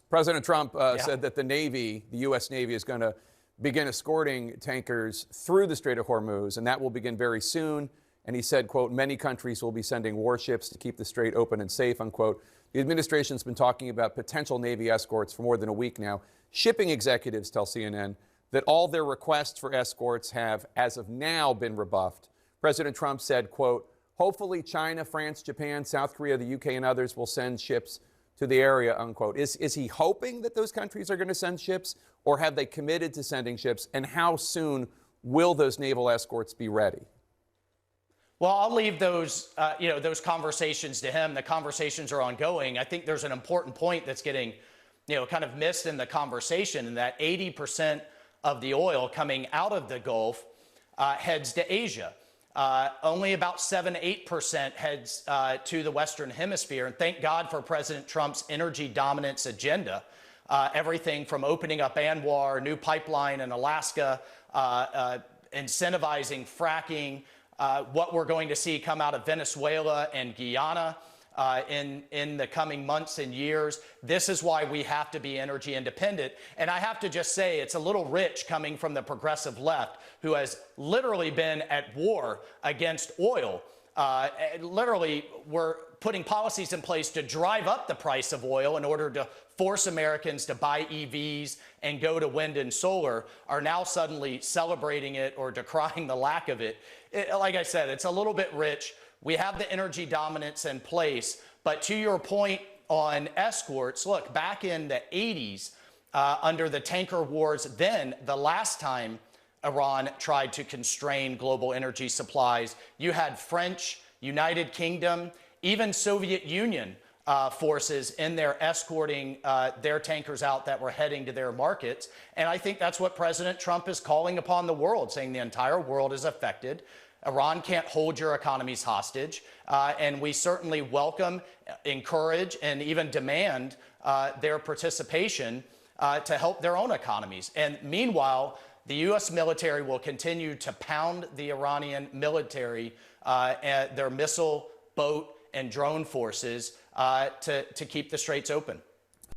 President Trump said that the Navy, the U.S. Navy, is going to begin escorting tankers through the Strait of Hormuz, and that will begin very soon. And he said, quote, many countries will be sending warships to keep the strait open and safe, unquote. The administration's been talking about potential Navy escorts for more than a week now. Shipping executives tell CNN that all their requests for escorts have, as of now, been rebuffed. President Trump said, quote, hopefully China, France, Japan, South Korea, the UK, and others will send ships to the area, unquote. Is he hoping that those countries are going to send ships, or have they committed to sending ships? And how soon will those naval escorts be ready? Well, I'll leave those, those conversations to him. The conversations are ongoing. I think there's an important point that's getting, kind of missed in the conversation, and that 80% of the oil coming out of the Gulf heads to Asia. Only about 7-8% heads to the Western Hemisphere. And thank God for President Trump's energy dominance agenda. Everything from opening up ANWR, new pipeline in Alaska, incentivizing fracking, what we're going to see come out of Venezuela and Guyana in the coming months and years. This is why we have to be energy independent. And I have to just say, it's a little rich coming from the progressive left, who has literally been at war against oil. Literally, we're putting policies in place to drive up the price of oil in order to force Americans to buy EVs and go to wind and solar, are now suddenly celebrating it or decrying the lack of it. Like I said, it's a little bit rich. We have the energy dominance in place. But to your point on escorts, look, back in the 80s, under the tanker wars, then the last time Iran tried to constrain global energy supplies, you had French, United Kingdom, even Soviet Union forces in there escorting their tankers out that were heading to their markets. And I think that's what President Trump is calling upon the world, saying the entire world is affected. Iran can't hold your economies hostage. And we certainly welcome, encourage, and even demand their participation to help their own economies. And meanwhile, the U.S. military will continue to pound the Iranian military, their missile, boat, and drone forces to keep the straits open.